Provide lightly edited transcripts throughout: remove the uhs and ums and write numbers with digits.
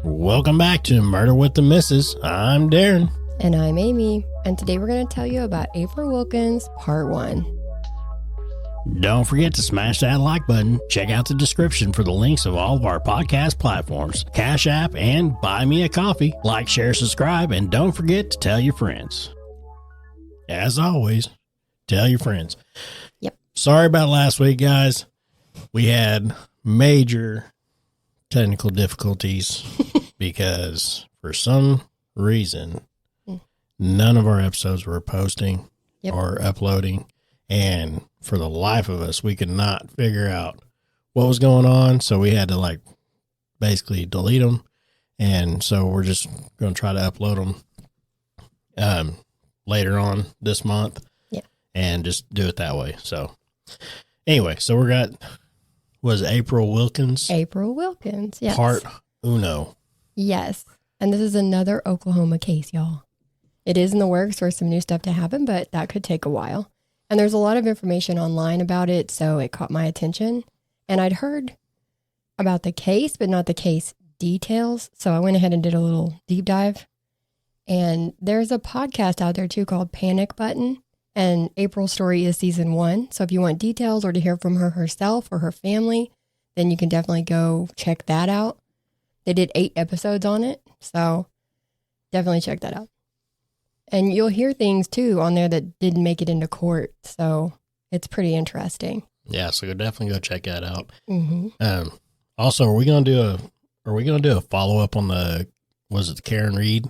Welcome back to Murder with the Missus. I'm Darren. And I'm Amy. And today we're going to tell you about April Wilkens, Part 1. Don't forget to smash that like button. Check out the description for the links of all of our podcast platforms, Cash App, and Buy Me a Coffee. Like, share, subscribe, and don't forget to tell your friends. As always, tell your friends. Yep. Sorry about last week, guys. We had major technical difficulties because for some reason, none of our episodes were posting or uploading. And for the life of us, we could not figure out what was going on. So we had to basically delete them. And so we're just going to try to upload them later on this month and just do it that way. So anyway, so was April Wilkens? April Wilkens, yes. Part uno. Yes. And this is another Oklahoma case, y'all. It is in the works for some new stuff to happen, but that could take a while. And there's a lot of information online about it, so it caught my attention. And I'd heard about the case, but not the case details. So I went ahead and did a little deep dive. And there's a podcast out there, too, called Panic Button. And April's story is season 1. So if you want details or to hear from her herself or her family, then you can definitely go check that out. They did 8 episodes on it. So definitely check that out. And you'll hear things, too, on there that didn't make it into court. So it's pretty interesting. Yeah, so definitely go check that out. Mm-hmm. Also, are we going to do a follow-up on the Karen Reed?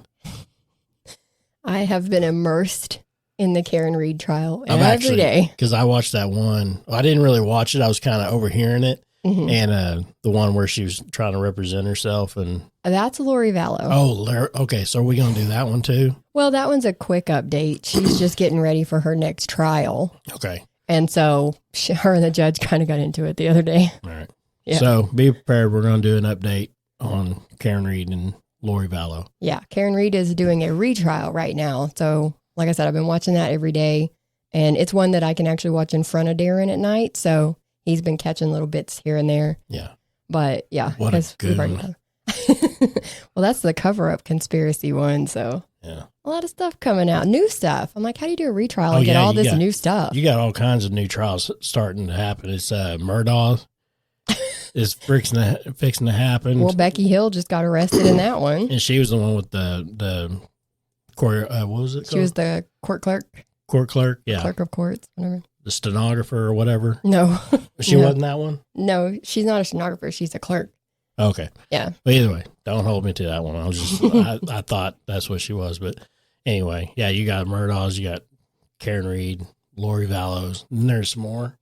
I have been immersed in the Karen Reed trial every day. Because I watched that one. I didn't really watch it. I was kind of overhearing it. Mm-hmm. And the one where she was trying to represent herself. And that's Lori Vallow. Oh, okay. So are we going to do that one too? Well, that one's a quick update. She's just getting ready for her next trial. Okay. And so her and the judge kind of got into it the other day. All right. Yeah. So be prepared. We're going to do an update on Karen Reed and Lori Vallow. Yeah. Karen Reed is doing a retrial right now. So like I said, I've been watching that every day, and it's one that I can actually watch in front of Darren at night. So he's been catching little bits here and there. Yeah. But yeah. What a good one. Well, that's the cover-up conspiracy one. So yeah, a lot of stuff coming out. New stuff. I'm like, how do you do a retrial and get all this new stuff? You got all kinds of new trials starting to happen. It's Murdaugh is fixing to happen. Well, Becky Hill just got arrested in that one. And she was the one with the court, what was it called? She was the court clerk. Court clerk, yeah. Clerk of courts, whatever. The stenographer or whatever. No. She wasn't that one? No, she's not a stenographer. She's a clerk. Okay. Yeah. But either way, don't hold me to that one. I thought that's what she was. But anyway, yeah, you got Murdaugh's, you got Karen Reed, Lori Vallow, and there's some more.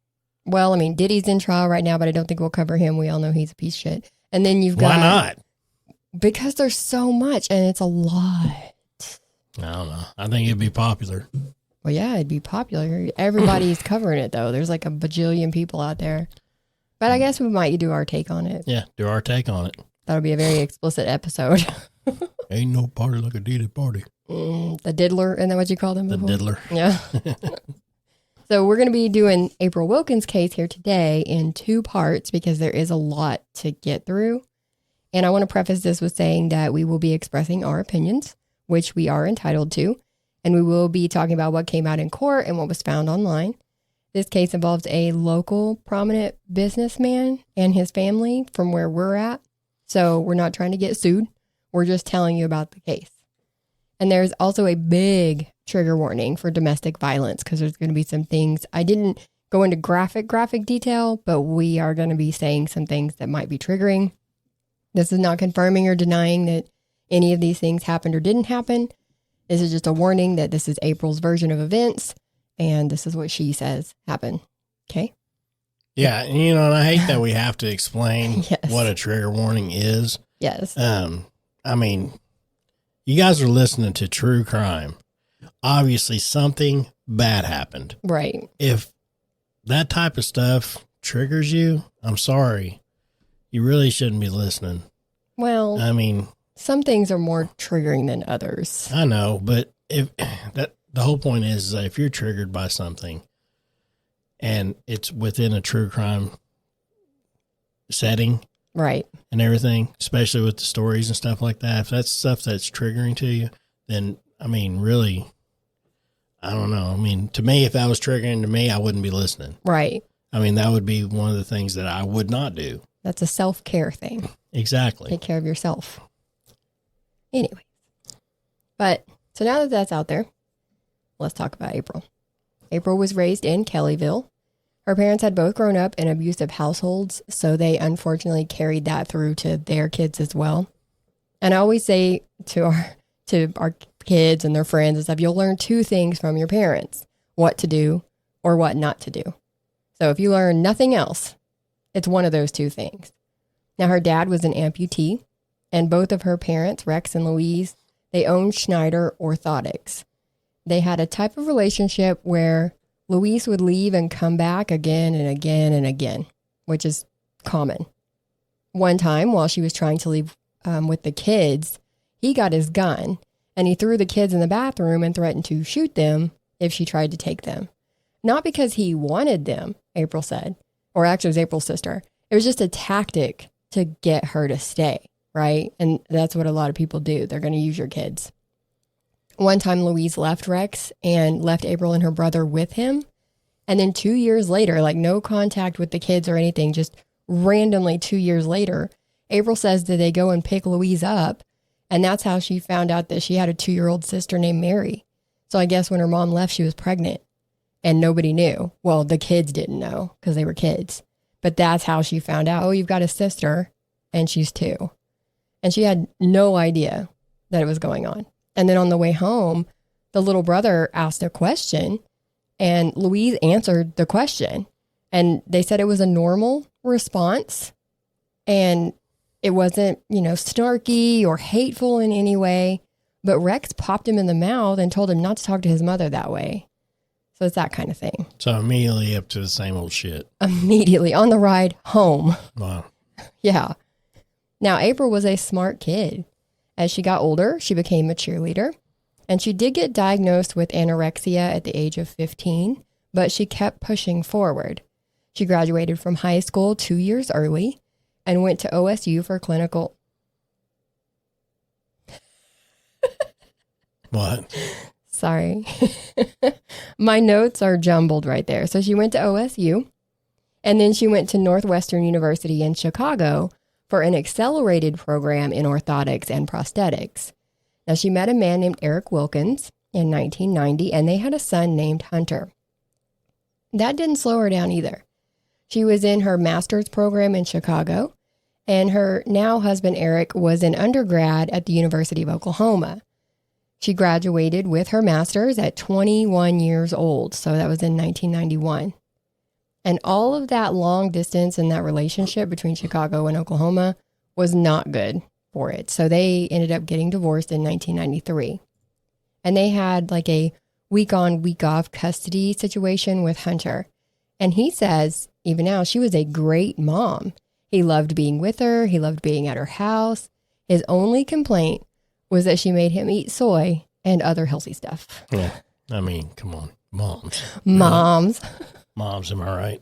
Well, I mean, Diddy's in trial right now, but I don't think we'll cover him. We all know he's a piece of shit. And then you've got... Why not? Because there's so much, and it's a lot. I don't know. I think it'd be popular. Well, yeah, it'd be popular. Everybody's covering it, though. There's like a bajillion people out there. But I guess we might do our take on it. Yeah, do our take on it. That'll be a very explicit episode. Ain't no party like a deeded party. The diddler, isn't that what you called him before? The diddler. Yeah. So we're going to be doing April Wilkens' case here today in 2 parts because there is a lot to get through. And I want to preface this with saying that we will be expressing our opinions, which we are entitled to. And we will be talking about what came out in court and what was found online. This case involves a local prominent businessman and his family from where we're at. So we're not trying to get sued. We're just telling you about the case. And there's also a big trigger warning for domestic violence because there's going to be some things. I didn't go into graphic detail, but we are going to be saying some things that might be triggering. This is not confirming or denying that any of these things happened or didn't happen. This is just a warning that this is April's version of events. And this is what she says happened. Okay? Yeah, and I hate that we have to explain what a trigger warning is. Yes. I mean, you guys are listening to true crime. Obviously, something bad happened. Right. If that type of stuff triggers you, I'm sorry. You really shouldn't be listening. Well, I mean, some things are more triggering than others. I know, but the whole point is that if you're triggered by something and it's within a true crime setting, Right. and everything, especially with the stories and stuff like that. If that's stuff that's triggering to you, then, I mean, really, I don't know. I mean, to me, if that was triggering to me, I wouldn't be listening. Right. I mean, that would be one of the things that I would not do. That's a self-care thing. Exactly. Take care of yourself. Anyway. But, so now that that's out there, let's talk about April. April was raised in Kellyville. Her parents had both grown up in abusive households, so they unfortunately carried that through to their kids as well. And I always say to our kids and their friends and stuff, you'll learn two things from your parents, what to do or what not to do. So if you learn nothing else, it's one of those two things. Now, her dad was an amputee, and both of her parents, Rex and Louise, they owned Schneider Orthotics. They had a type of relationship where Louise would leave and come back again and again and again, which is common. One time, while she was trying to leave with the kids, he got his gun and he threw the kids in the bathroom and threatened to shoot them if she tried to take them. Not because he wanted them, April said, or actually it was April's sister. It was just a tactic to get her to stay, right? And that's what a lot of people do. They're going to use your kids. One time, Louise left Rex and left April and her brother with him. And then 2 years later, like no contact with the kids or anything, just randomly 2 years later, April says that they go and pick Louise up. And that's how she found out that she had a 2-year-old sister named Mary. So I guess when her mom left, she was pregnant and nobody knew. Well, the kids didn't know because they were kids. But that's how she found out, oh, you've got a sister and she's 2. And she had no idea that it was going on. And then on the way home, the little brother asked a question and Louise answered the question. And they said it was a normal response and it wasn't, snarky or hateful in any way. But Rex popped him in the mouth and told him not to talk to his mother that way. So it's that kind of thing. So immediately up to the same old shit. Immediately on the ride home. Wow. Yeah. Now, April was a smart kid. As she got older, she became a cheerleader, and she did get diagnosed with anorexia at the age of 15, but she kept pushing forward. She graduated from high school 2 years early and went to OSU for clinical. What? Sorry. My notes are jumbled right there. So she went to OSU, and then she went to Northwestern University in Chicago for an accelerated program in orthotics and prosthetics. Now, she met a man named Eric Wilkens in 1990, and they had a son named Hunter. That didn't slow her down either. She was in her master's program in Chicago, and her now husband, Eric, was an undergrad at the University of Oklahoma. She graduated with her master's at 21 years old, so that was in 1991. And all of that long distance and that relationship between Chicago and Oklahoma was not good for it. So they ended up getting divorced in 1993. And they had like a week on, week off custody situation with Hunter. And he says, even now, she was a great mom. He loved being with her. He loved being at her house. His only complaint was that she made him eat soy and other healthy stuff. Yeah. I mean, come on. Moms. Moms. Moms, am I right?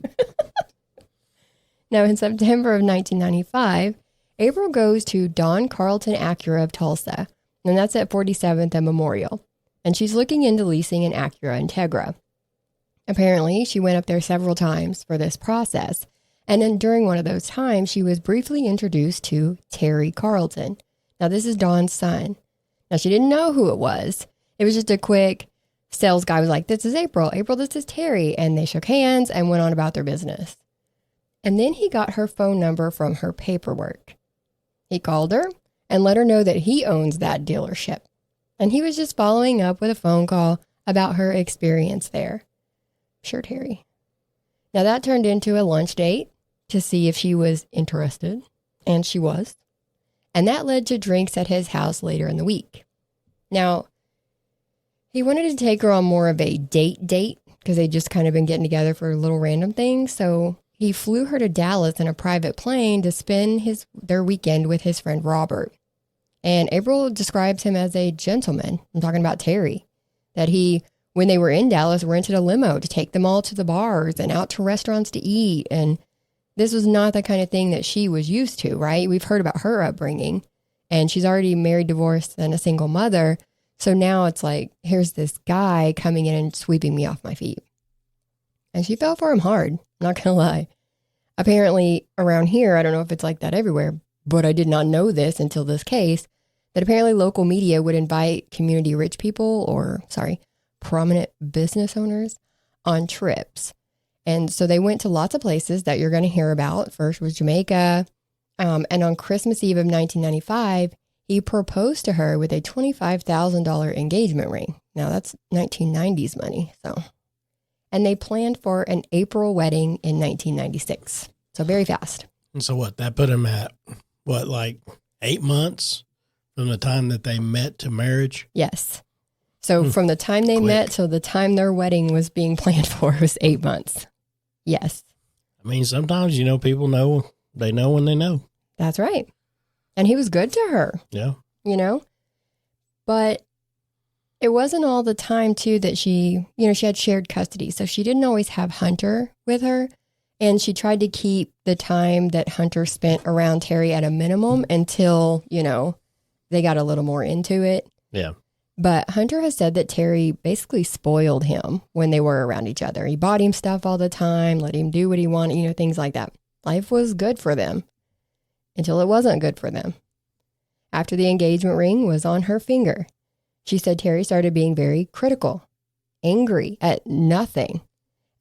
Now, in September of 1995, April goes to Don Carlton Acura of Tulsa, and that's at 47th and Memorial. And she's looking into leasing an Acura Integra. Apparently, she went up there several times for this process. And then during one of those times, she was briefly introduced to Terry Carlton. Now, this is Dawn's son. Now, she didn't know who it was. It was just a quick sales guy was like, this is April. April, this is Terry. And they shook hands and went on about their business. And then he got her phone number from her paperwork. He called her and let her know that he owns that dealership. And he was just following up with a phone call about her experience there. Sure, Terry. Now that turned into a lunch date to see if she was interested. And she was. And that led to drinks at his house later in the week. Now, he wanted to take her on more of a date because they'd just kind of been getting together for little random things. So he flew her to Dallas in a private plane to spend their weekend with his friend Robert. And April describes him as a gentleman. I'm talking about Terry. That he, when they were in Dallas, rented a limo to take them all to the bars and out to restaurants to eat. And this was not the kind of thing that she was used to, right? We've heard about her upbringing, and she's already married, divorced, and a single mother. So now it's like, here's this guy coming in and sweeping me off my feet. And she fell for him hard, not going to lie. Apparently around here, I don't know if it's like that everywhere, but I did not know this until this case, that apparently local media would invite community rich people prominent business owners on trips. And so they went to lots of places that you're going to hear about. First was Jamaica. And on Christmas Eve of 1995, he proposed to her with a $25,000 engagement ring. Now that's 1990s money. And they planned for an April wedding in 1996. So very fast. And so that put him at like 8 months from the time that they met to marriage? Yes. So from the time they met till the time their wedding was being planned for was 8 months. Yes. I mean, sometimes, people know, they know when they know. That's right. And he was good to her. Yeah. But it wasn't all the time too that she had shared custody. So she didn't always have Hunter with her. And she tried to keep the time that Hunter spent around Terry at a minimum until, they got a little more into it. Yeah. But Hunter has said that Terry basically spoiled him when they were around each other. He bought him stuff all the time, let him do what he wanted, things like that. Life was good for them until it wasn't good for them. After the engagement ring was on her finger, she said Terry started being very critical, angry at nothing,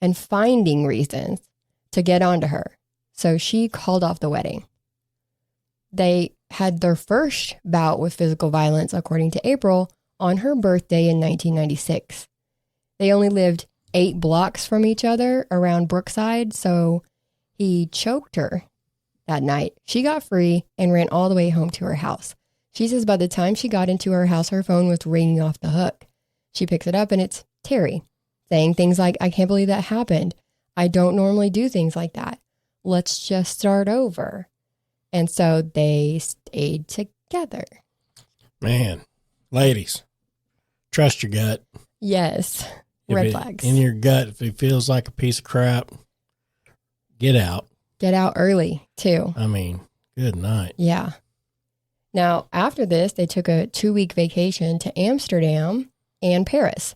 and finding reasons to get onto her. So she called off the wedding. They had their first bout with physical violence, according to April, on her birthday in 1996. They only lived 8 blocks from each other around Brookside, so he choked her that night. She got free and ran all the way home to her house. She says by the time she got into her house, her phone was ringing off the hook. She picks it up and it's Terry saying things like, "I can't believe that happened. I don't normally do things like that. Let's just start over." And so they stayed together. Man, ladies, trust your gut. Yes. Red flags. In your gut, if it feels like a piece of crap, get out. Get out early, too. I mean, good night. Yeah. Now, after this, they took a 2-week vacation to Amsterdam and Paris.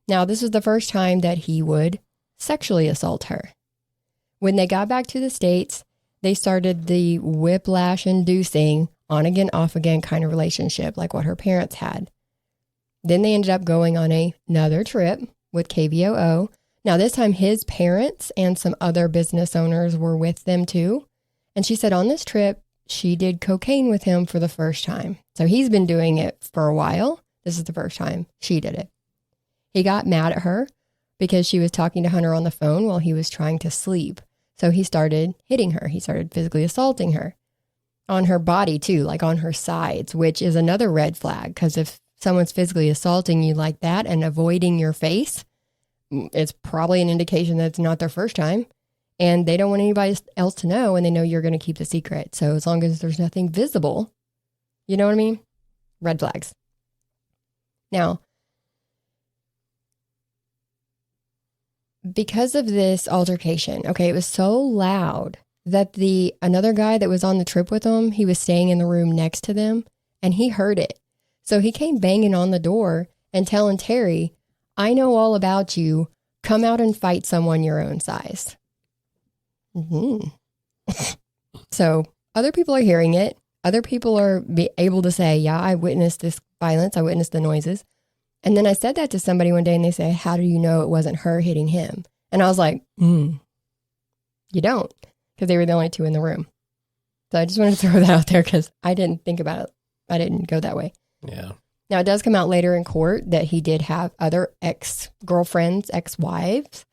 Now, this was the first time that he would sexually assault her. When they got back to the States, they started the whiplash-inducing on-again, off-again kind of relationship, like what her parents had. Then they ended up going on another trip with KVOO. Now, this time, his parents and some other business owners were with them, too. And she said on this trip, she did cocaine with him for the first time. So he's been doing it for a while. This is the first time she did it. He got mad at her because she was talking to Hunter on the phone while he was trying to sleep. So he started hitting her. He started physically assaulting her on her body too, like on her sides, which is another red flag. Because if someone's physically assaulting you like that and avoiding your face, it's probably an indication that it's not their first time. And they don't want anybody else to know, and they know you're going to keep the secret. So as long as there's nothing visible, you know what I mean? Red flags. Now, because of this altercation, it was so loud that another guy that was on the trip with them, he was staying in the room next to them, and he heard it. So he came banging on the door and telling Terry, "I know all about you. Come out and fight someone your own size." Mm-hmm. So other people are hearing it. Other people are able to say, "Yeah, I witnessed this violence. I witnessed the noises." And then I said that to somebody one day and they say, "How do you know it wasn't her hitting him?" And I was like, you don't, because they were the only two in the room. So I just wanted to throw that out there because I didn't think about it. I didn't go that way. Yeah. Now, it does come out later in court that he did have other ex-girlfriends, ex-wives,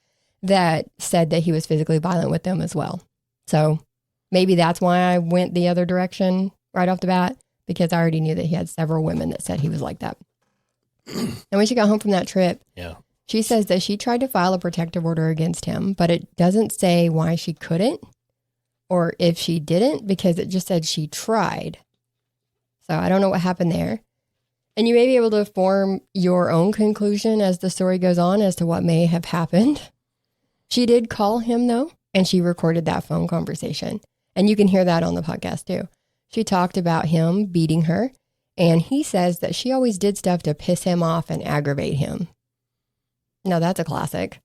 that said that he was physically violent with them as well. So maybe that's why I went the other direction right off the bat, because I already knew that he had several women that said he was like that. And when she got home from that trip, she says that she tried to file a protective order against him, but it doesn't say why she couldn't or if she didn't, because it just said she tried. So I don't know what happened there. And you may be able to form your own conclusion as the story goes on as to what may have happened. She did call him, though, and she recorded that phone conversation. And you can hear that on the podcast too. She talked about him beating her, and he says that she always did stuff to piss him off and aggravate him. Now that's a classic.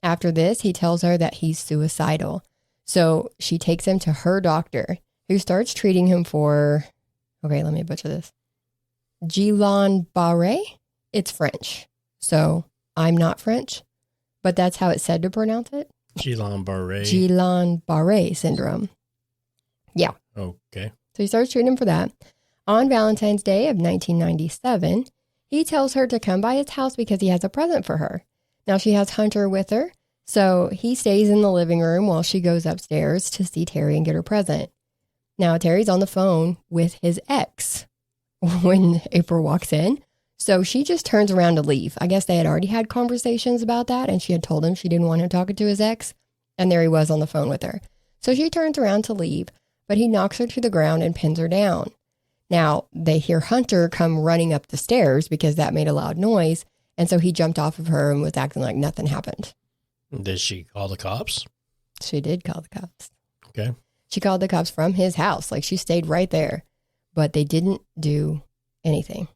After this, he tells her that he's suicidal. So she takes him to her doctor, who starts treating him for, okay, let me butcher this, Guillain-Barré. It's French. So I'm not French, but that's how it's said to pronounce it. Guillain-Barré. Guillain-Barré syndrome. Yeah. Okay. So he starts treating him for that. On Valentine's Day of 1997, he tells her to come by his house because he has a present for her. Now she has Hunter with her, so he stays in the living room while she goes upstairs to see Terry and get her present. Now Terry's on the phone with his ex when April walks in, so she just turns around to leave. I guess they had already had conversations about that, and she had told him she didn't want him talking to his ex, and there he was on the phone with her. So she turns around to leave, but he knocks her to the ground and pins her down. Now, they hear Hunter come running up the stairs because that made a loud noise, and so he jumped off of her and was acting like nothing happened. Did she call the cops? She did call the cops. Okay. She called the cops from his house. Like, she stayed right there, but they didn't do anything.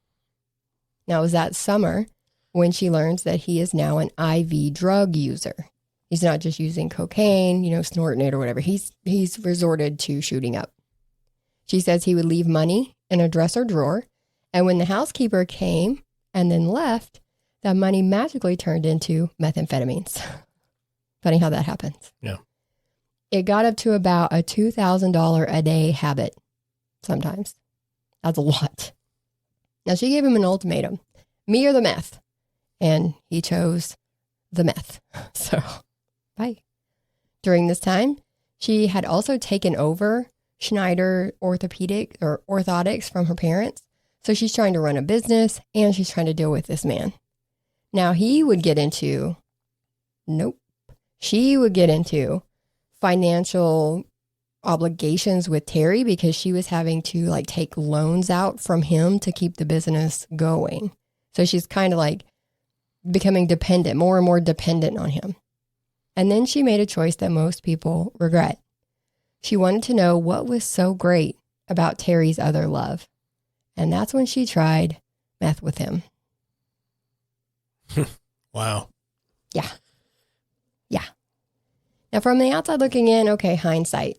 Now, it was that summer when she learns that he is now an IV drug user. He's not just using cocaine, snorting it or whatever. He's resorted to shooting up. She says he would leave money in a dresser drawer, and when the housekeeper came and then left, that money magically turned into methamphetamines. Funny how that happens. Yeah. It got up to about a $2,000 a day habit sometimes. That's a lot. Now, she gave him an ultimatum, me or the meth, and he chose the meth. So, bye. During this time, she had also taken over Schneider orthotics from her parents. So she's trying to run a business and she's trying to deal with this man. Now she would get into financial obligations with Terry because she was having to take loans out from him to keep the business going. So she's kind of becoming dependent, more and more dependent on him. And then she made a choice that most people regret. She wanted to know what was so great about Terry's other love. And that's when she tried meth with him. Wow. Yeah. Yeah. Now, from the outside looking in, okay, hindsight.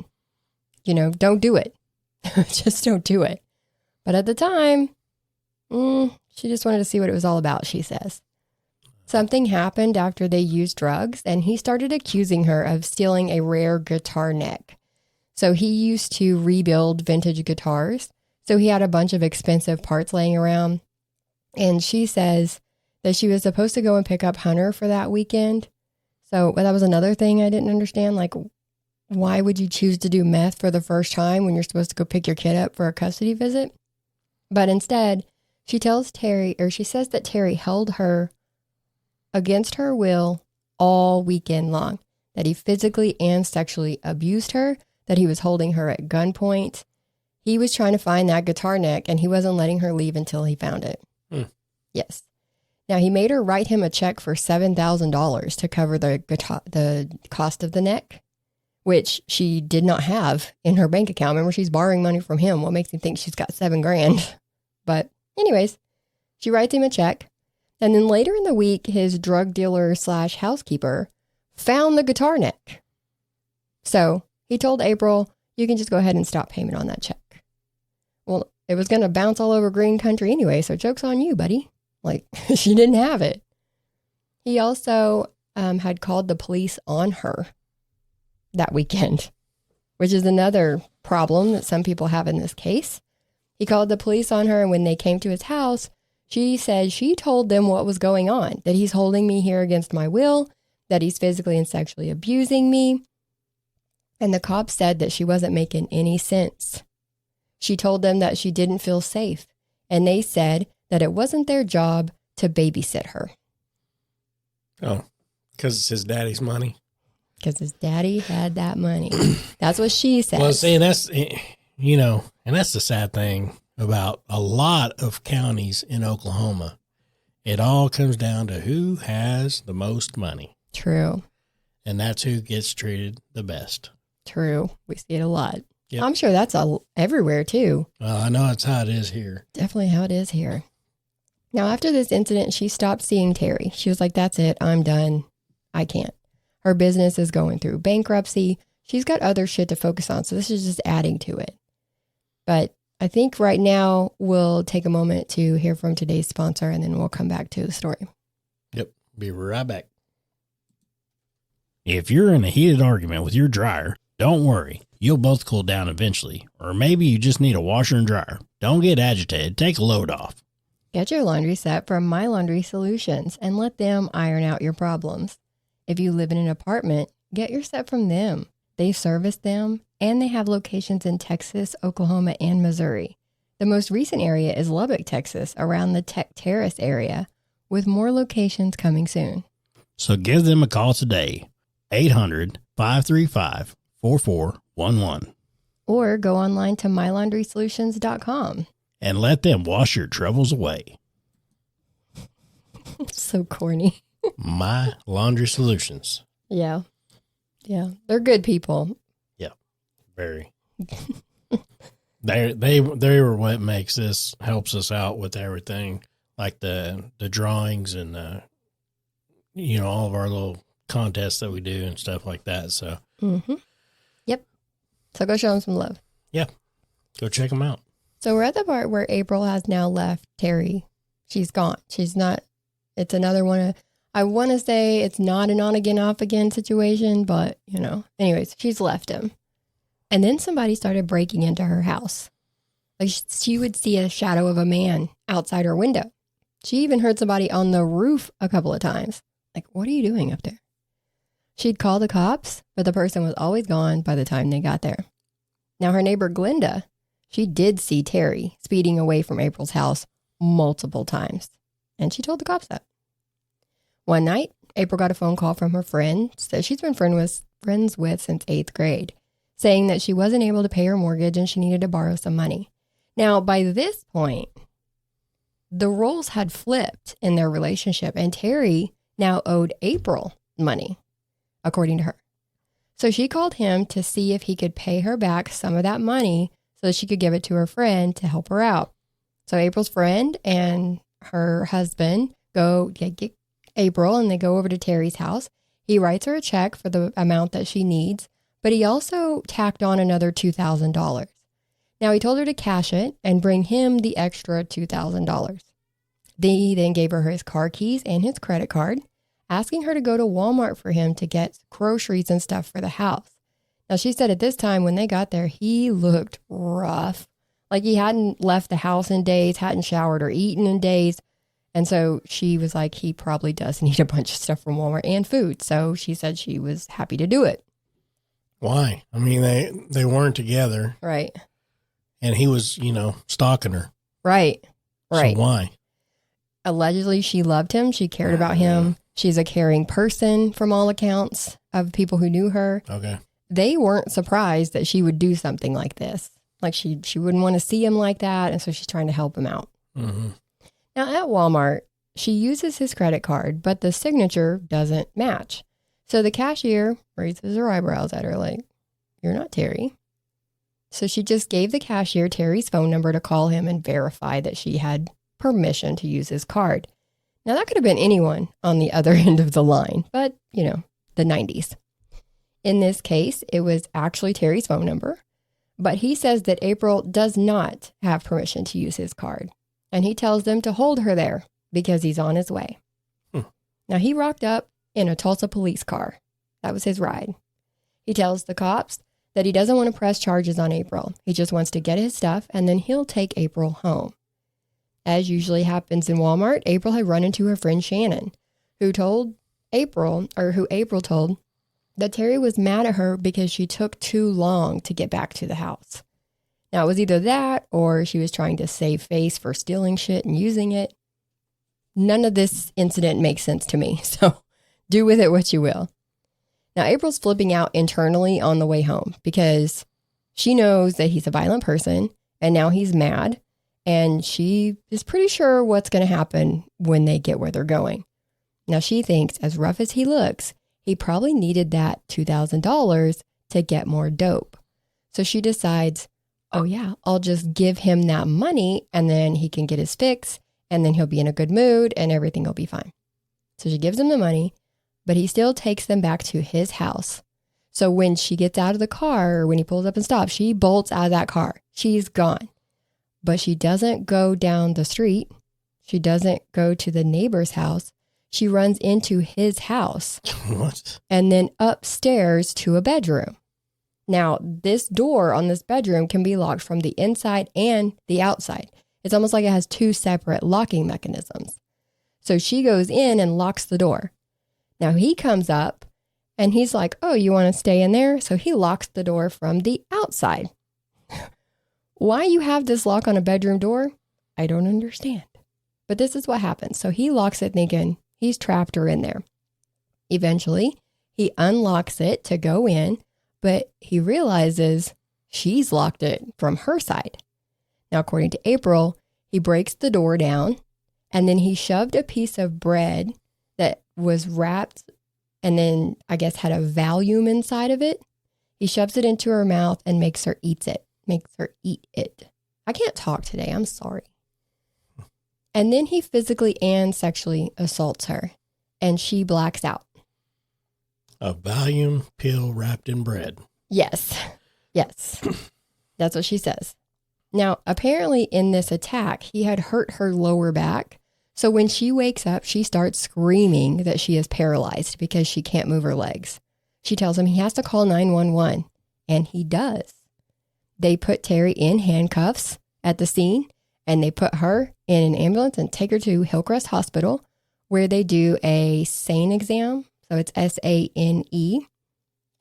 Don't do it. Just don't do it. But at the time, she just wanted to see what it was all about, she says. Something happened after they used drugs, and he started accusing her of stealing a rare guitar neck. So he used to rebuild vintage guitars. So he had a bunch of expensive parts laying around. And she says that she was supposed to go and pick up Hunter for that weekend. So that was another thing I didn't understand. Why would you choose to do meth for the first time when you're supposed to go pick your kid up for a custody visit? But instead, she says that Terry held her against her will all weekend long, that he physically and sexually abused her, that he was holding her at gunpoint. He was trying to find that guitar neck, and he wasn't letting her leave until he found it. Yes. Now, he made her write him a check for $7,000 to cover the cost of the neck, which she did not have in her bank account. Remember, she's borrowing money from him. What makes me think she's got $7,000? But anyways, she writes him a check. And then later in the week, his drug dealer / housekeeper found the guitar neck. So he told April, you can just go ahead and stop payment on that check. Well, it was going to bounce all over green country anyway, so joke's on you, buddy. She didn't have it. He also had called the police on her that weekend, which is another problem that some people have in this case. He called the police on her, and when they came to his house, she said she told them what was going on, that he's holding me here against my will, that he's physically and sexually abusing me. And the cops said that she wasn't making any sense. She told them that she didn't feel safe, and they said that it wasn't their job to babysit her. Oh, because it's his daddy's money? Because his daddy had that money. That's what she said. Well, see, and that's, and that's the sad thing about a lot of counties in Oklahoma. It all comes down to who has the most money. True. And that's who gets treated the best. True. We see it a lot. Yep. I'm sure that's everywhere too. Well, I know that's how it is here. Definitely how it is here. Now, after this incident, she stopped seeing Terry. She was like, that's it. I'm done. I can't. Her business is going through bankruptcy. She's got other shit to focus on. So this is just adding to it. But I think right now we'll take a moment to hear from today's sponsor and then we'll come back to the story. Yep. Be right back. If you're in a heated argument with your dryer, don't worry. You'll both cool down eventually. Or maybe you just need a washer and dryer. Don't get agitated. Take a load off. Get your laundry set from My Laundry Solutions and let them iron out your problems. If you live in an apartment, get your set from them. They service them, and they have locations in Texas, Oklahoma, and Missouri. The most recent area is Lubbock, Texas, around the Tech Terrace area, with more locations coming soon. So give them a call today, 800-535-4411. Or go online to mylaundrysolutions.com. And let them wash your troubles away. So corny. My Laundry Solutions. Yeah. Yeah. They're good people. Yeah. Very. They were what makes this, helps us out with everything. Like the drawings and all of our little contests that we do and stuff like that. So. Mm-hmm. Yep. So go show them some love. Yeah. Go check them out. So we're at the part where April has now left Terry. She's gone. She's not, it's another one. I want to say it's not an on again, off again situation, but anyways, she's left him. And then somebody started breaking into her house. Like she would see a shadow of a man outside her window. She even heard somebody on the roof a couple of times. Like, what are you doing up there? She'd call the cops, but the person was always gone by the time they got there. Now her neighbor, Glenda, she did see Terry speeding away from April's house multiple times, and she told the cops that. One night, April got a phone call from her friend that she's been friends with since 8th grade, saying that she wasn't able to pay her mortgage and she needed to borrow some money. Now, by this point, the roles had flipped in their relationship, and Terry now owed April money, according to her. So she called him to see if he could pay her back some of that money so that she could give it to her friend to help her out. So April's friend and her husband go get April, and they go over to Terry's house. He writes her a check for the amount that she needs, but he also tacked on another $2,000. Now he told her to cash it and bring him the extra $2,000. He then gave her his car keys and his credit card, asking her to go to Walmart for him to get groceries and stuff for the house. Now, she said at this time when they got there, he looked rough. Like he hadn't left the house in days, hadn't showered or eaten in days. And so she was like, he probably does need a bunch of stuff from Walmart and food. So she said she was happy to do it. Why? I mean, they weren't together. Right. And he was, stalking her. Right. Right. So why? Allegedly, she loved him. She cared about him. She's a caring person from all accounts of people who knew her. Okay. They weren't surprised that she would do something like this. Like she wouldn't want to see him like that. And so she's trying to help him out. Mm-hmm. Now at Walmart, she uses his credit card, but the signature doesn't match. So the cashier raises her eyebrows at her like, you're not Terry. So she just gave the cashier Terry's phone number to call him and verify that she had permission to use his card. Now that could have been anyone on the other end of the line, but the 90s. In this case, it was actually Terry's phone number, but he says that April does not have permission to use his card, and he tells them to hold her there because he's on his way. Now, he rocked up in a Tulsa police car. That was his ride. He tells the cops that he doesn't want to press charges on April. He just wants to get his stuff, and then he'll take April home. As usually happens in Walmart, April had run into her friend Shannon, who April told that Terry was mad at her because she took too long to get back to the house. Now, it was either that or she was trying to save face for stealing shit and using it. None of this incident makes sense to me, so do with it what you will. Now, April's flipping out internally on the way home because she knows that he's a violent person and now he's mad, and she is pretty sure what's going to happen when they get where they're going. Now, she thinks, as rough as he looks, he probably needed that $2,000 to get more dope. So she decides, oh yeah, I'll just give him that money and then he can get his fix and then he'll be in a good mood and everything will be fine. So she gives him the money, but he still takes them back to his house. So when she gets out of the car or when he pulls up and stops, she bolts out of that car. She's gone. But she doesn't go down the street. She doesn't go to the neighbor's house. She runs into his house. What? And then upstairs to a bedroom. Now, this door on this bedroom can be locked from the inside and the outside. It's almost like it has two separate locking mechanisms. So she goes in and locks the door. Now he comes up and he's like, oh, you want to stay in there? So he locks the door from the outside. Why you have this lock on a bedroom door? I don't understand. But this is what happens. So he locks it thinking he's trapped her in there. Eventually, he unlocks it to go in, but he realizes she's locked it from her side. Now, according to April, he breaks the door down and then he shoved a piece of bread that was wrapped and then I guess had a Valium inside of it. He shoves it into her mouth and makes her eat it. I can't talk today. I'm sorry. And then he physically and sexually assaults her and she blacks out. A Valium pill wrapped in bread. Yes. That's what she says. Now, apparently in this attack, he had hurt her lower back. So when she wakes up, she starts screaming that she is paralyzed because she can't move her legs. She tells him he has to call 911, and he does. They put Terry in handcuffs at the scene, and they put her in an ambulance and take her to Hillcrest Hospital, where they do a SANE exam. So it's SANE.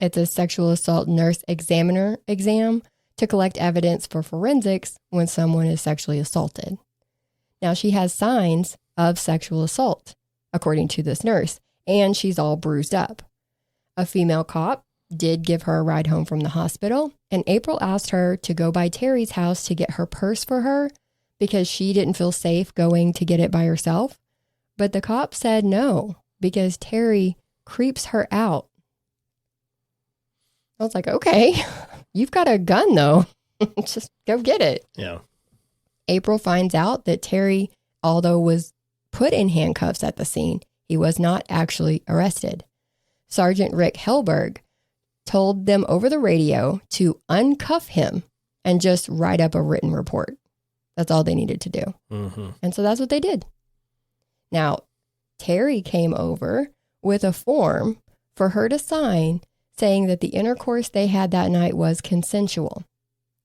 It's a sexual assault nurse examiner exam to collect evidence for forensics when someone is sexually assaulted. Now, she has signs of sexual assault, according to this nurse, and she's all bruised up. A female cop did give her a ride home from the hospital, and April asked her to go by Terry's house to get her purse for her because she didn't feel safe going to get it by herself. But the cop said no, because Terry creeps her out. I was like, okay, you've got a gun though. Just go get it. Yeah. April finds out that Terry, although was put in handcuffs at the scene, he was not actually arrested. Sergeant Rick Helberg told them over the radio to uncuff him and just write up a written report. That's all they needed to do. Mm-hmm. And so that's what they did. Now, Terry came over with a form for her to sign saying that the intercourse they had that night was consensual.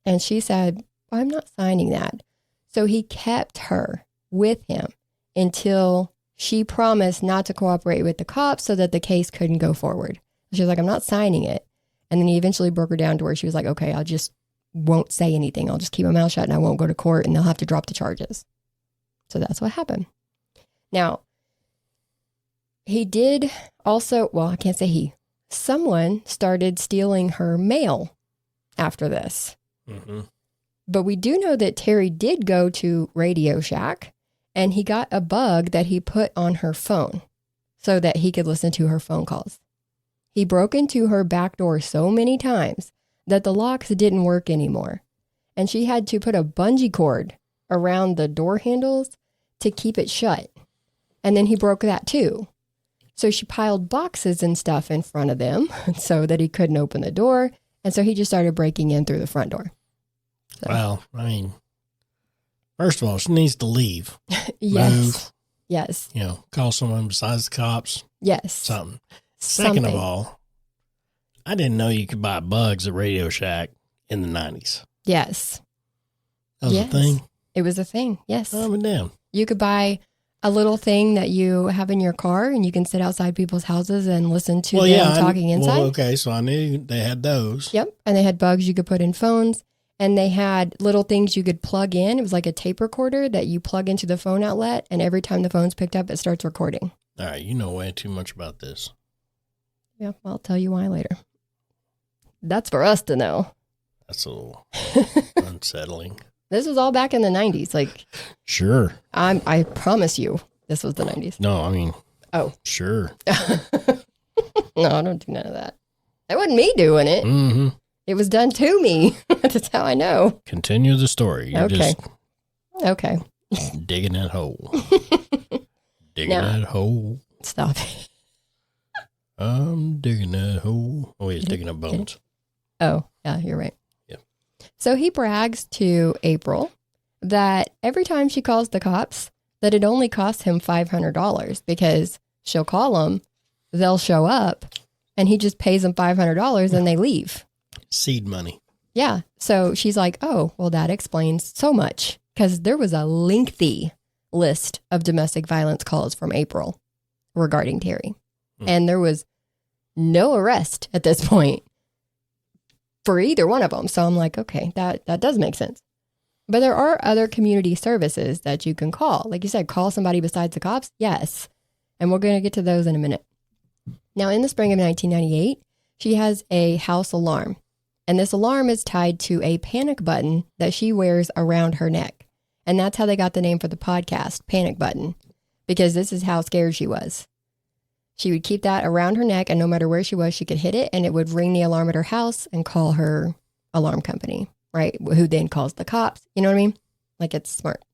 And she said, well, I'm not signing that. So he kept her with him until she promised not to cooperate with the cops so that the case couldn't go forward. She was like, I'm not signing it. And then he eventually broke her down to where she was like, okay, I'll just won't say anything. I'll just keep my mouth shut and I won't go to court and they'll have to drop the charges. So that's what happened. Now, he did also, well, I can't say he. Someone started stealing her mail after this. Mm-hmm. But we do know that Terry did go to Radio Shack and he got a bug that he put on her phone so that he could listen to her phone calls. He broke into her back door so many times that the locks didn't work anymore. And she had to put a bungee cord around the door handles to keep it shut. And then he broke that too. So she piled boxes and stuff in front of them so that he couldn't open the door. And so he just started breaking in through the front door. So. Well, I mean, first of all, she needs to leave. Yes. Move. Yes. You know, call someone besides the cops. Yes. Something. Second of all, I didn't know you could buy bugs at Radio Shack in the 90s. Yes. That was a thing? It was a thing, yes. Oh, damn. You could buy a little thing that you have in your car and you can sit outside people's houses and listen to them talking inside. Well, okay, so I knew they had those. Yep, and they had bugs you could put in phones. And they had little things you could plug in. It was like a tape recorder that you plug into the phone outlet. And every time the phone's picked up, it starts recording. All right. You know way too much about this. Yeah. I'll tell you why later. That's for us to know. That's a little unsettling. This was all back in the 90s. Like, sure. I promise you this was the 90s. No, I mean. Oh. Sure. No, I don't do none of that. That wasn't me doing it. Mm-hmm. It was done to me. That's how I know. Continue the story. You're Okay. just digging that hole. Digging that hole. Stop it. I'm digging that hole. Oh, he's digging up bones. Oh, yeah, you're right. Yeah. So he brags to April that every time she calls the cops, that it only costs him $500 because she'll call them, they'll show up, and he just pays them $500 and they leave. Seed money. Yeah. So she's like, oh, well, that explains so much because there was a lengthy list of domestic violence calls from April regarding Terry. And there was no arrest at this point for either one of them. So I'm like, okay, that does make sense. But there are other community services that you can call. Like you said, call somebody besides the cops. Yes. And we're going to get to those in a minute. Now, in the spring of 1998, she has a house alarm. And this alarm is tied to a panic button that she wears around her neck. And that's how they got the name for the podcast, Panic Button, because this is how scared she was. She would keep that around her neck, and no matter where she was, she could hit it, and it would ring the alarm at her house and call her alarm company, right? Who then calls the cops. You know what I mean? Like, it's smart.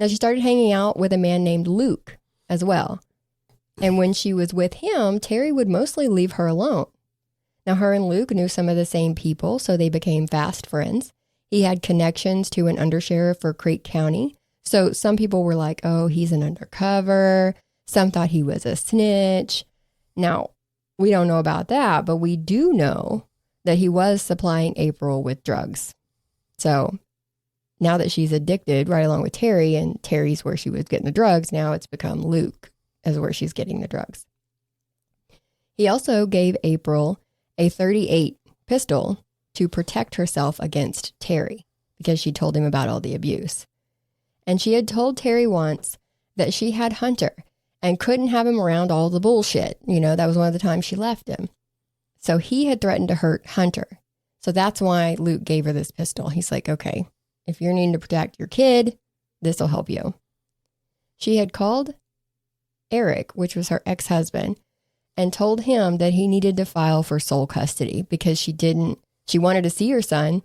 Now, she started hanging out with a man named Luke as well. And when she was with him, Terry would mostly leave her alone. Now, her and Luke knew some of the same people, so they became fast friends. He had connections to an undersheriff for Creek County. So some people were like, oh, he's an undercover. Some thought he was a snitch. Now, we don't know about that, but we do know that he was supplying April with drugs. So now that she's addicted right along with Terry, and Terry's where she was getting the drugs, now it's become Luke as where she's getting the drugs. He also gave April a .38 pistol to protect herself against Terry because she told him about all the abuse. And she had told Terry once that she had Hunter and couldn't have him around all the bullshit. You know, that was one of the times she left him. So he had threatened to hurt Hunter. So that's why Luke gave her this pistol. He's like, okay, if you're needing to protect your kid, this will help you. She had called Eric, which was her ex-husband, and told him that he needed to file for sole custody because she wanted to see her son,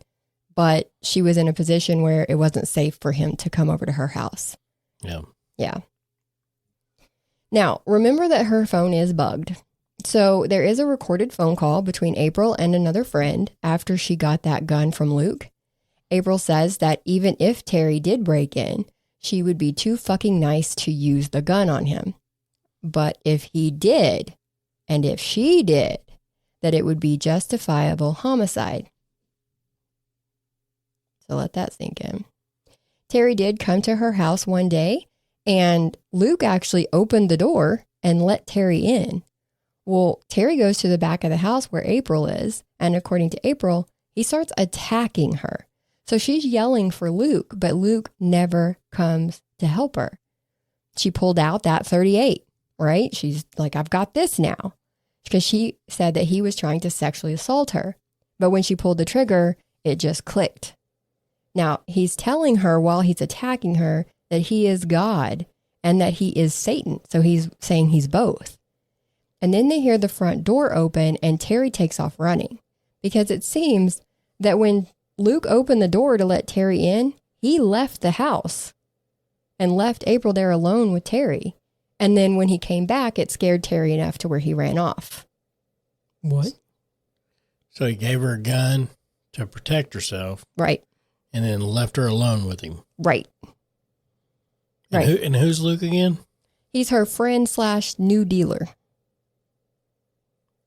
but she was in a position where it wasn't safe for him to come over to her house. Yeah. Yeah. Now, remember that her phone is bugged. So there is a recorded phone call between April and another friend after she got that gun from Luke. April says that even if Terry did break in, she would be too fucking nice to use the gun on him. But if he did, and if she did, that it would be justifiable homicide. So let that sink in. Terry did come to her house one day, and Luke actually opened the door and let Terry in. Well, Terry goes to the back of the house where April is, and according to April, he starts attacking her. So she's yelling for Luke, but Luke never comes to help her. She pulled out that .38, right? She's like, I've got this now. Because she said that he was trying to sexually assault her. But when she pulled the trigger, it just clicked. Now, he's telling her while he's attacking her that he is God and that he is Satan. So he's saying he's both. And then they hear the front door open and Terry takes off running. Because it seems that when Luke opened the door to let Terry in, he left the house and left April there alone with Terry. And then when he came back, it scared Terry enough to where he ran off. What? So he gave her a gun to protect herself. Right. And then left her alone with him. Right. And, right. And who's Luke again? He's her friend / new dealer.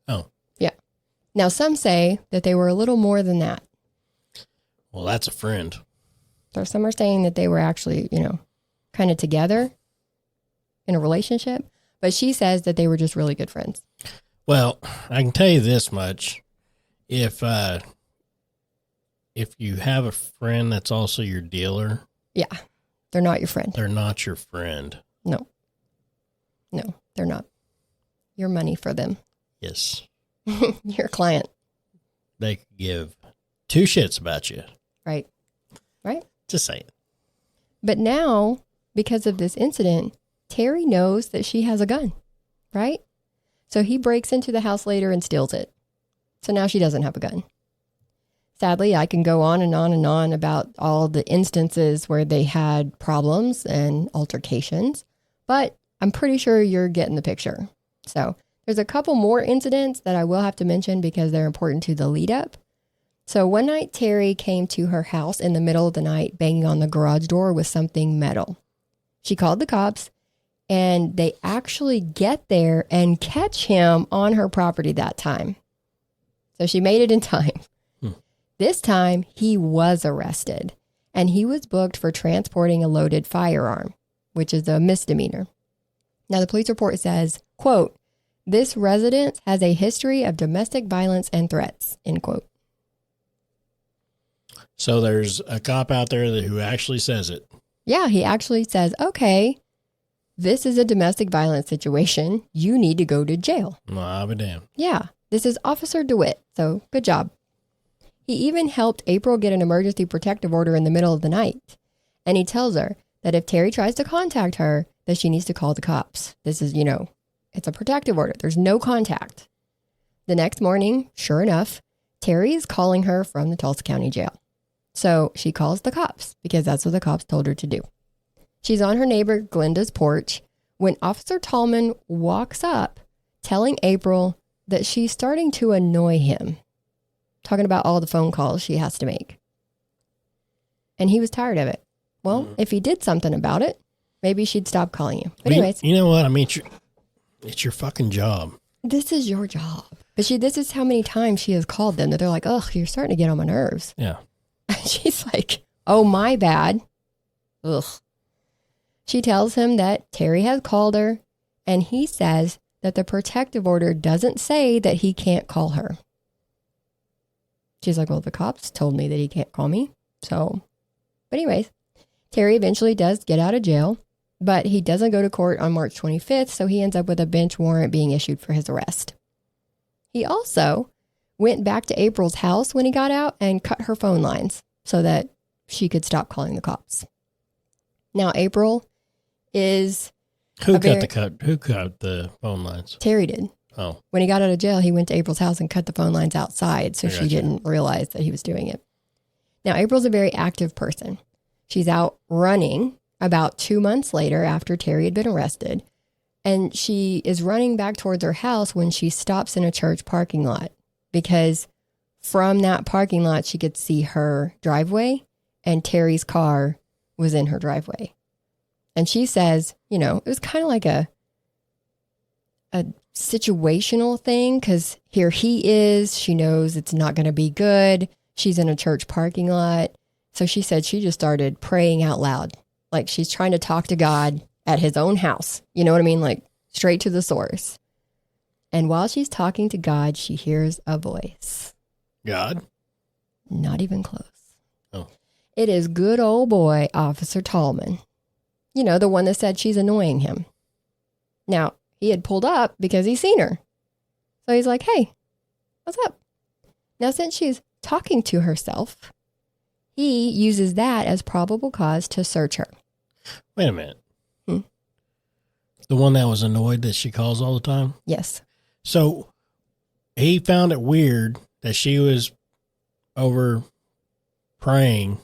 Oh. Yeah. Now, some say that they were a little more than that. Well, that's a friend. So some are saying that they were actually, kind of together in a relationship. But she says that they were just really good friends. Well, I can tell you this much. If you have a friend that's also your dealer. Yeah. They're not your friend. They're not your friend. No, they're not. You're money for them. Yes. You're a client. They could give two shits about you. Right. Right. Just saying. But now, because of this incident, Terry knows that she has a gun, right? So he breaks into the house later and steals it. So now she doesn't have a gun. Sadly, I can go on and on and on about all the instances where they had problems and altercations, but I'm pretty sure you're getting the picture. So there's a couple more incidents that I will have to mention because they're important to the lead up. So one night, Terry came to her house in the middle of the night, banging on the garage door with something metal. She called the cops, and they actually get there and catch him on her property that time. So she made it in time. This time, he was arrested, and he was booked for transporting a loaded firearm, which is a misdemeanor. Now, the police report says, quote, "This residence has a history of domestic violence and threats," end quote. So there's a cop out there who actually says it. Yeah, he actually says, okay, this is a domestic violence situation. You need to go to jail. Well, I'll be damned. Yeah, this is Officer DeWitt, so good job. He even helped April get an emergency protective order in the middle of the night. And he tells her that if Terry tries to contact her, that she needs to call the cops. This is, it's a protective order. There's no contact. The next morning, sure enough, Terry is calling her from the Tulsa County Jail. So she calls the cops because that's what the cops told her to do. She's on her neighbor Glenda's porch when Officer Tallman walks up telling April that she's starting to annoy him, talking about all the phone calls she has to make. And he was tired of it. Well, if he did something about it, maybe she'd stop calling you. But anyways. You know what? I mean, it's your fucking job. This is your job. But this is how many times she has called them that they're like, ugh, you're starting to get on my nerves. Yeah. She's like, oh, my bad. Ugh. She tells him that Terry has called her, and he says that the protective order doesn't say that he can't call her. She's like, well, the cops told me that he can't call me. So, but anyways, Terry eventually does get out of jail, but he doesn't go to court on March 25th, so he ends up with a bench warrant being issued for his arrest. He also went back to April's house when he got out and cut her phone lines so that she could stop calling the cops. Now, April is... Who cut the phone lines? Terry did. Oh. When he got out of jail, he went to April's house and cut the phone lines outside so she didn't realize that he was doing it. Now, April's a very active person. She's out running about 2 months later after Terry had been arrested, and she is running back towards her house when she stops in a church parking lot because from that parking lot, she could see her driveway and Terry's car was in her driveway. And she says, it was kind of like a situational thing because here he is. She knows it's not going to be good. She's in a church parking lot. So she said she just started praying out loud. Like she's trying to talk to God at his own house. You know what I mean? Like straight to the source. And while she's talking to God, she hears a voice. God? Not even close. Oh. It is good old boy, Officer Tallman. The one that said she's annoying him. Now, he had pulled up because he's seen her. So he's like, hey, what's up? Now, since she's talking to herself, he uses that as probable cause to search her. Wait a minute. The one that was annoyed that she calls all the time? Yes. So he found it weird that she was over praying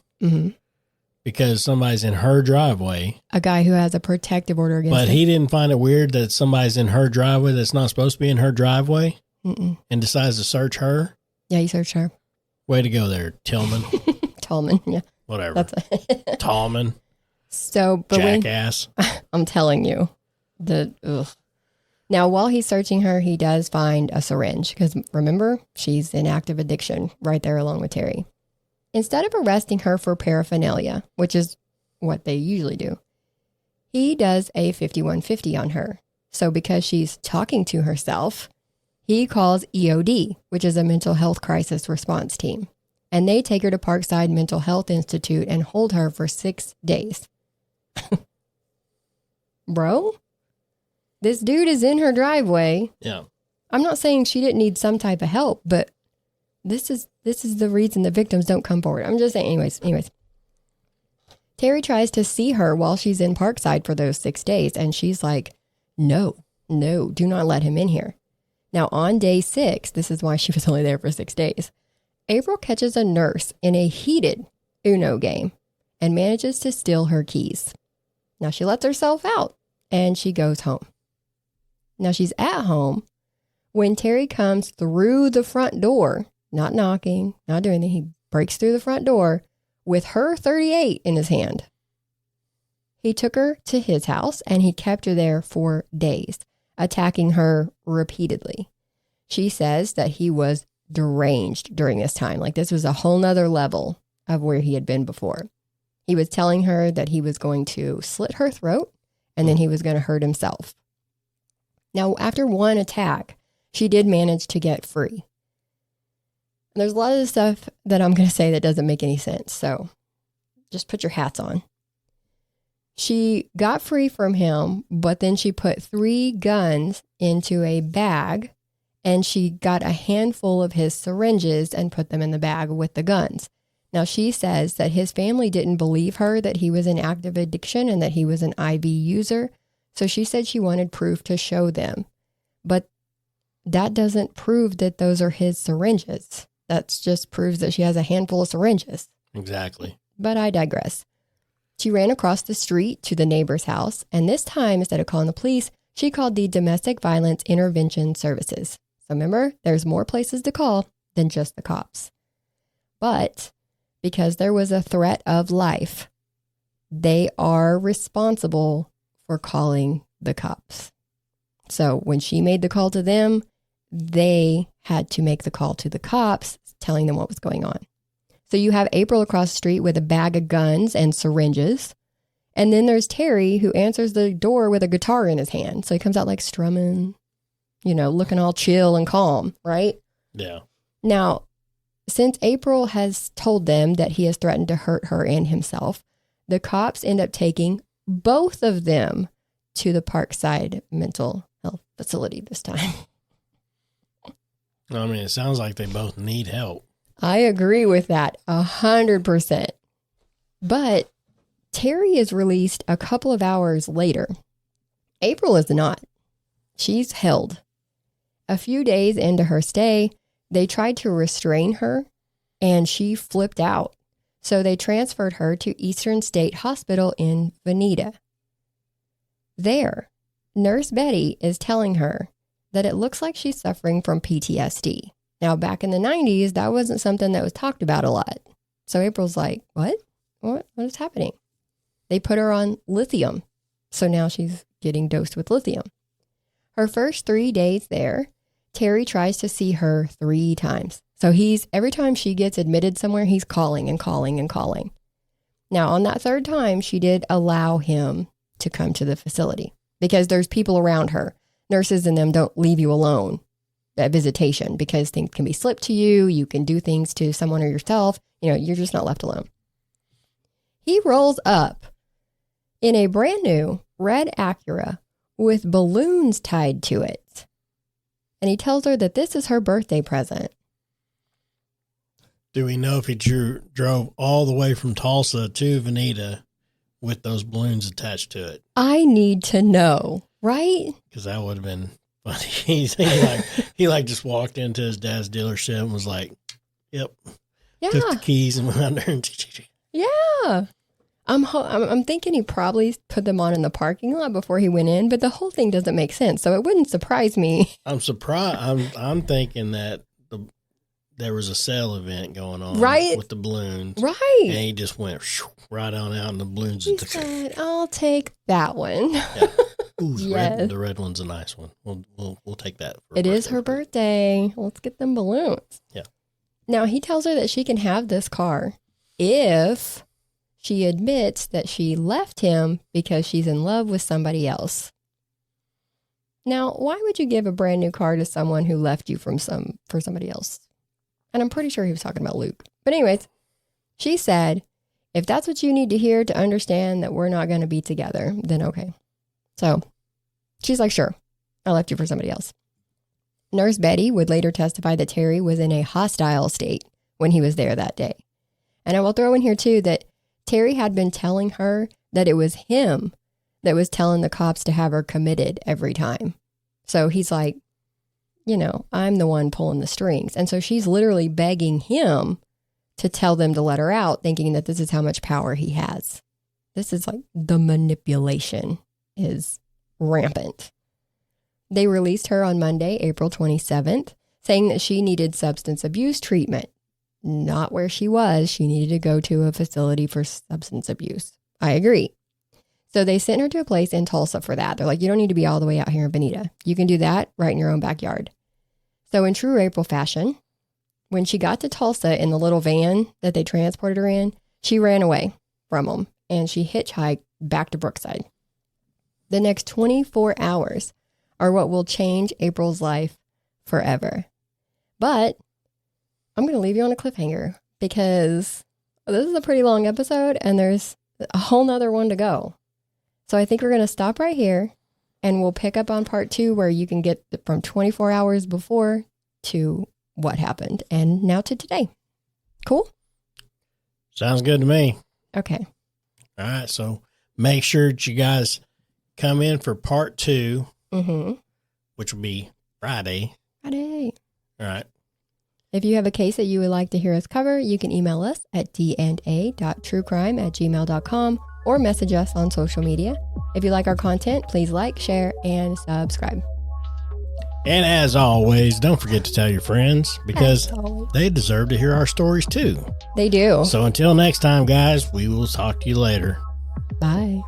because somebody's in her driveway. A guy who has a protective order against But he didn't find it weird that somebody's in her driveway that's not supposed to be in her driveway and decides to search her? Yeah, he searched her. Way to go there, Tillman. Tallman, yeah. Whatever. Tallman. So, but jackass. I'm telling you. Now, while he's searching her, he does find a syringe because remember, she's in active addiction right there along with Terry. Instead of arresting her for paraphernalia, which is what they usually do, he does a 5150 on her. So because she's talking to herself, he calls EOD, which is a mental health crisis response team. And they take her to Parkside Mental Health Institute and hold her for 6 days. Bro, this dude is in her driveway. Yeah. I'm not saying she didn't need some type of help, but this is the reason the victims don't come forward. I'm just saying, anyways. Terry tries to see her while she's in Parkside for those 6 days, and she's like, no, do not let him in here. Now, on day 6, this is why she was only there for 6 days, April catches a nurse in a heated Uno game and manages to steal her keys. Now, she lets herself out and she goes home. Now, she's at home when Terry comes through the front door, not knocking, not doing anything. He breaks through the front door with her .38 in his hand. He took her to his house and he kept her there for days, attacking her repeatedly. She says that he was deranged during this time. Like this was a whole nother level of where he had been before. He was telling her that he was going to slit her throat and then he was going to hurt himself. Now, after one attack, she did manage to get free. And there's a lot of stuff that I'm going to say that doesn't make any sense. So just put your hats on. She got free from him, but then she put 3 guns into a bag and she got a handful of his syringes and put them in the bag with the guns. Now, she says that his family didn't believe her that he was in active addiction and that he was an IV user. So she said she wanted proof to show them. But that doesn't prove that those are his syringes. That just proves that she has a handful of syringes. Exactly. But I digress. She ran across the street to the neighbor's house, and this time, instead of calling the police, she called the Domestic Violence Intervention Services. So remember, there's more places to call than just the cops. But because there was a threat of life, they are responsible for calling the cops. So when she made the call to them, they had to make the call to the cops, telling them what was going on. So you have April across the street with a bag of guns and syringes. And then there's Terry who answers the door with a guitar in his hand. So he comes out like strumming, looking all chill and calm, right? Yeah. Now, since April has told them that he has threatened to hurt her and himself, the cops end up taking both of them to the Parkside mental health facility this time. I mean, it sounds like they both need help. I agree with that 100%. But Terry is released a couple of hours later. April is not. She's held. A few days into her stay, they tried to restrain her and she flipped out. So they transferred her to Eastern State Hospital in Veneta. There, Nurse Betty is telling her that it looks like she's suffering from PTSD. Now, back in the 90s, that wasn't something that was talked about a lot. So April's like, what? What is happening? They put her on lithium. So now she's getting dosed with lithium. Her first 3 days there, Terry tries to see her 3 times. So every time she gets admitted somewhere, he's calling and calling and calling. Now, on that 3rd time, she did allow him to come to the facility because there's people around her. Nurses and them don't leave you alone at visitation because things can be slipped to you. You can do things to someone or yourself. You're just not left alone. He rolls up in a brand new red Acura with balloons tied to it. And he tells her that this is her birthday present. Do we know if he drove all the way from Tulsa to Veneta with those balloons attached to it? I need to know, right? Because that would have been funny. he just walked into his dad's dealership and was like, "Yep." Yeah. Took the keys and went out there and yeah. I'm thinking he probably put them on in the parking lot before he went in, but the whole thing doesn't make sense. So it wouldn't surprise me. I'm surprised. I'm thinking that there was a sale event going on, right, with the balloons, right? And he just went right on out, and the balloons. He said, "I'll take that one." Yeah. Ooh, yes. the red one's a nice one. We'll take that. It is her birthday. Let's get them balloons. Yeah. Now he tells her that she can have this car if she admits that she left him because she's in love with somebody else. Now, why would you give a brand new car to someone who left you for somebody else? And I'm pretty sure he was talking about Luke. But anyways, she said, if that's what you need to hear to understand that we're not going to be together, then okay. So she's like, sure, I left you for somebody else. Nurse Betty would later testify that Terry was in a hostile state when he was there that day. And I will throw in here too that Terry had been telling her that it was him that was telling the cops to have her committed every time. So he's like, I'm the one pulling the strings. And so she's literally begging him to tell them to let her out, thinking that this is how much power he has. This is like the manipulation is rampant. They released her on Monday, April 27th, saying that she needed substance abuse treatment. Not where she was. She needed to go to a facility for substance abuse. I agree. So they sent her to a place in Tulsa for that. They're like, you don't need to be all the way out here in Bonita. You can do that right in your own backyard. So in true April fashion, when she got to Tulsa in the little van that they transported her in, she ran away from them and she hitchhiked back to Brookside. The next 24 hours are what will change April's life forever. But I'm going to leave you on a cliffhanger because this is a pretty long episode and there's a whole nother one to go. So I think we're going to stop right here and we'll pick up on part 2 where you can get from 24 hours before to what happened and now to today. Cool? Sounds good to me. Okay. All right. So make sure that you guys come in for part 2, which will be Friday. All right. If you have a case that you would like to hear us cover, you can email us at dna.truecrime@gmail.com or message us on social media. If you like our content, please like, share, and subscribe. And as always, don't forget to tell your friends because they deserve to hear our stories too. They do. So until next time, guys, we will talk to you later. Bye.